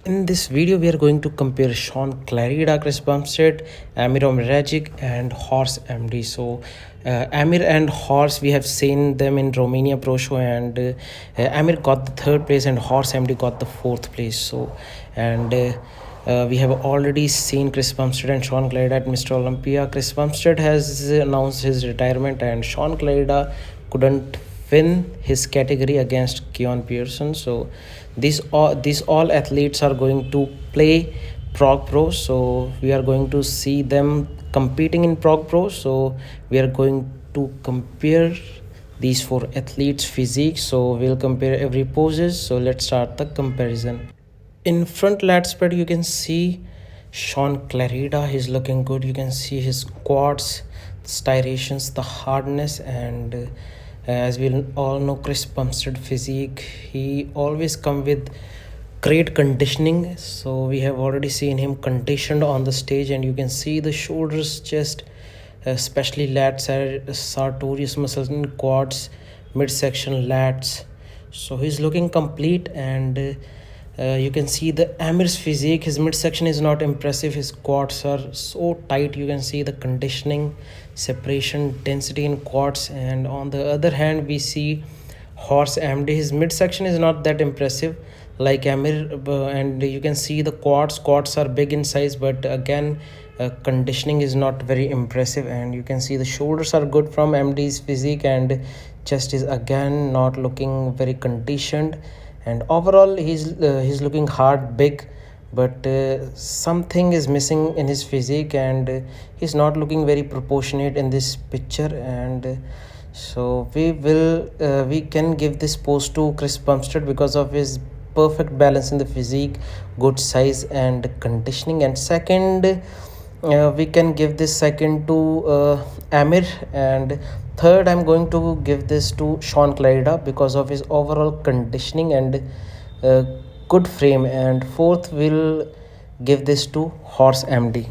In this video, we are going to compare Shaun Clarida, Chris Bumstead, Emir Omeragic, and Horse MD. So, Emir and Horse, we have seen them in Romania Pro Show, and Emir got the third place, and Horse MD got the fourth place. So, and we have already seen Chris Bumstead and Shaun Clarida at Mr. Olympia. Chris Bumstead has announced his retirement, and Shaun Clarida couldn't win his category against Keon Pearson. So these all athletes are going to play Prague Pro. So we are going to see them competing in Prague Pro. So we are going to compare these four athletes physique. So we'll compare every poses. So let's start the comparison. In front lat spread, you can see Shaun Clarida. He's looking good. You can see his quads, striations, the hardness, and as we all know, Chris Bumstead physique, he always come with great conditioning. So we have already seen him conditioned on the stage, and you can see the shoulders, chest, especially lats, sartorius muscles in quads, midsection lats. So he's looking complete, and you can see the Emir's physique. His midsection is not impressive. His quads are so tight. You can see the conditioning, separation, density in quads. And on the other hand, we see Horse MD. His midsection is not that impressive like Emir, and you can see the quads. Quads are big in size, but again, conditioning is not very impressive. And you can see the shoulders are good from MD's physique, and chest is again not looking very conditioned. And overall he's looking hard, big, but something is missing in his physique, and he's not looking very proportionate in this picture. And so we can give this pose to Chris Bumstead because of his perfect balance in the physique, good size and conditioning. And second, we can give this second to Emir, and third I'm going to give this to Shaun Clarida because of his overall conditioning and uh, good frame. And fourth we'll give this to Horse MD.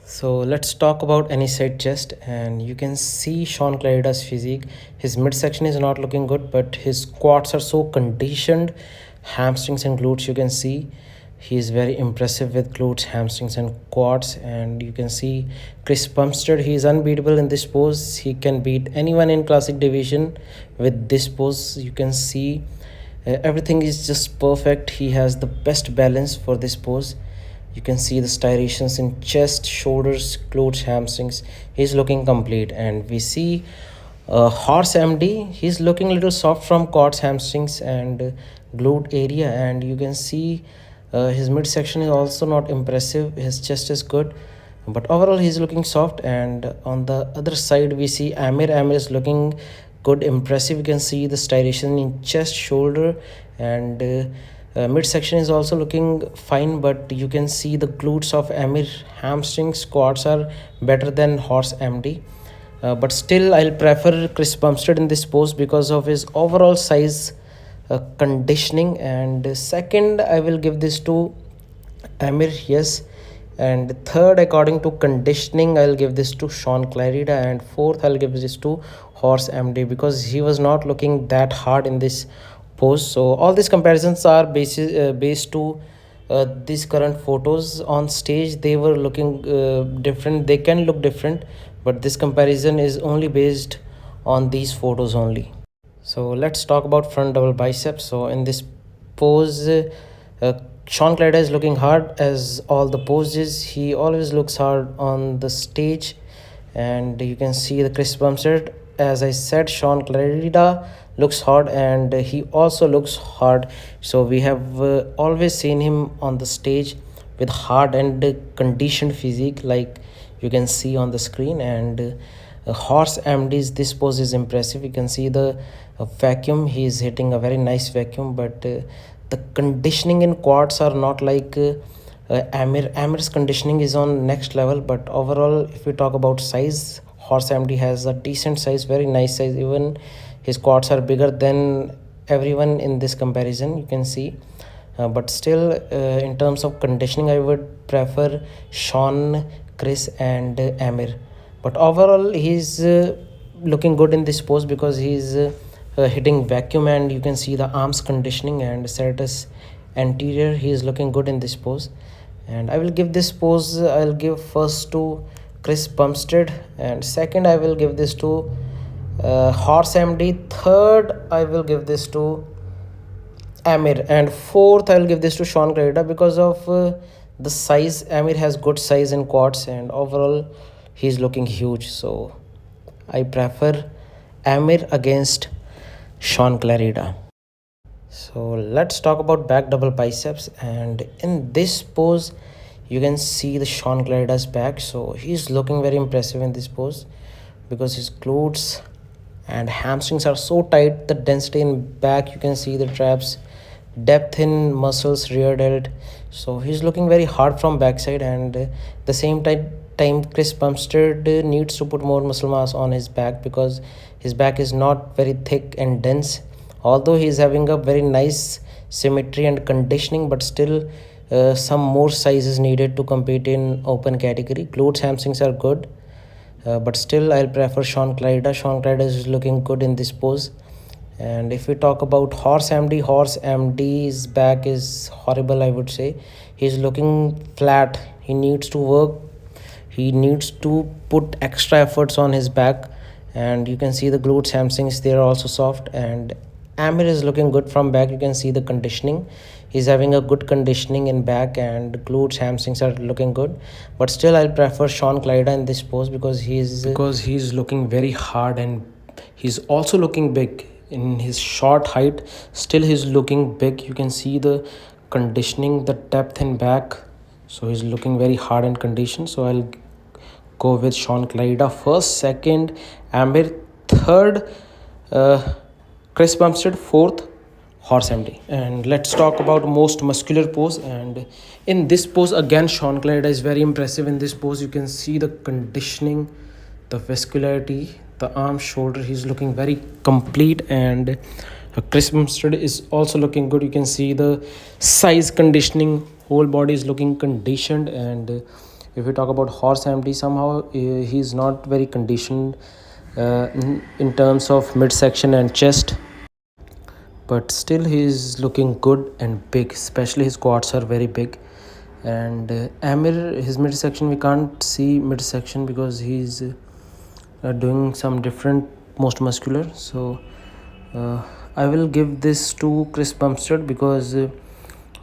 So let's talk about any side chest, and you can see Shaun Clarida's physique. His midsection is not looking good, but his quads are so conditioned. Hamstrings and glutes, you can see he is very impressive with glutes, hamstrings and quads. And you can see Chris Bumstead, he is unbeatable in this pose. He can beat anyone in classic division with this pose. You can see everything is just perfect. He has the best balance for this pose. You can see the striations in chest, shoulders, glutes, hamstrings. He's looking complete. And we see Horse MD, he's looking a little soft from quads, hamstrings and glute area. And you can see his midsection is also not impressive. His chest is good, but overall he's looking soft. And on the other side, we see Emir. Emir is looking good, impressive. You can see the striation in chest, shoulder, and midsection is also looking fine. But you can see the glutes of Emir, hamstrings, quads are better than Horse MD. But still, I'll prefer Chris Bumstead in this pose because of his overall size, conditioning. And second, I will give this to Emir, yes. And third, according to conditioning, I'll give this to Shaun Clarida. And fourth, I'll give this to Horse MD because he was not looking that hard in this pose. So all these comparisons are based to these current photos on stage. They were looking different. They can look different, but this comparison is only based on these photos only. So let's talk about front double biceps. So in this pose, Shaun Clarida is looking hard as all the poses. He always looks hard on the stage. And you can see the Chris Bumstead. As I said, Shaun Clarida looks hard, and he also looks hard. So we have always seen him on the stage with hard and conditioned physique, like you can see on the screen. And Horse MD's this pose is impressive. You can see the vacuum. He is hitting a very nice vacuum, but the conditioning in quads are not like Emir. Emir's conditioning is on next level. But overall, if we talk about size, Horse MD has a decent size, very nice size. Even his quads are bigger than everyone in this comparison, you can see. But still, in terms of conditioning, I would prefer Shaun, Chris and Emir. But overall, he's looking good in this pose because he's hitting vacuum. And you can see the arms conditioning and serratus anterior. He is looking good in this pose, and I will give this pose, I'll give first to Chris Bumstead, and second I will give this to Horse MD, third I will give this to Emir, and fourth I'll give this to Shaun Clarida because of the size. Emir has good size in quads, and overall he's looking huge. So I prefer Emir against Shaun Clarida. So let's talk about back double biceps, and in this pose you can see the Shaun Clarida's back. So he's looking very impressive in this pose because his glutes and hamstrings are so tight. The density in back, you can see the traps, depth in muscles, rear delt. So he's looking very hard from backside, and the same time Chris Bumstead needs to put more muscle mass on his back because his back is not very thick and dense, although he's having a very nice symmetry and conditioning, but still some more size is needed to compete in open category. Glutes, hamstrings are good, but still I'll prefer Shaun Clarida. Shaun Clarida is looking good in this pose. And if we talk about Horse MD's back is horrible, I would say. He's looking flat. He needs to work. He needs to put extra efforts on his back, and you can see the glutes, hamstrings, they are also soft. And Emir is looking good from back. You can see the conditioning. He's having a good conditioning in back, and glutes, hamstrings are looking good. But still I'll prefer Shaun Clarida in this pose because he's looking very hard, and he's also looking big in his short height. Still he's looking big. You can see the conditioning, the depth in back. So he's looking very hard and conditioned. So I'll go with Shaun Clarida first, second Emir, third Chris Bumstead, fourth Horse MD. And let's talk about most muscular pose. And in this pose again, Shaun Clarida is very impressive in this pose. You can see the conditioning, the vascularity, the arm, shoulder. He's looking very complete, and Chris Bumstead is also looking good. You can see the size, conditioning, whole body is looking conditioned. And if we talk about Horse MD, somehow he's not very conditioned in terms of midsection and chest, but still he's looking good and big, especially his quads are very big. And Emir, his midsection, we can't see midsection because he's doing some different most muscular. So I will give this to Chris Bumstead because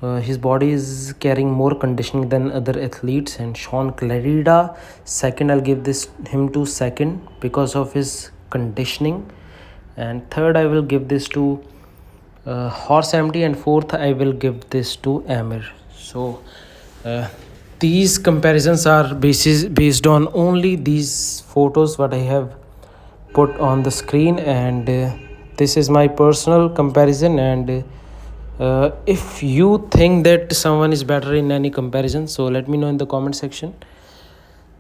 his body is carrying more conditioning than other athletes. And Shaun Clarida second, I'll give this him to second because of his conditioning. And third I will give this to Horse MD, and fourth I will give this to Emir. So these comparisons are based on only these photos what I have put on the screen, and this is my personal comparison. And if you think that someone is better in any comparison, so let me know in the comment section.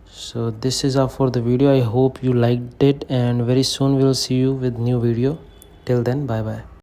So this is all for the video. I hope you liked it, and very soon we'll see you with new video. Till then, bye bye.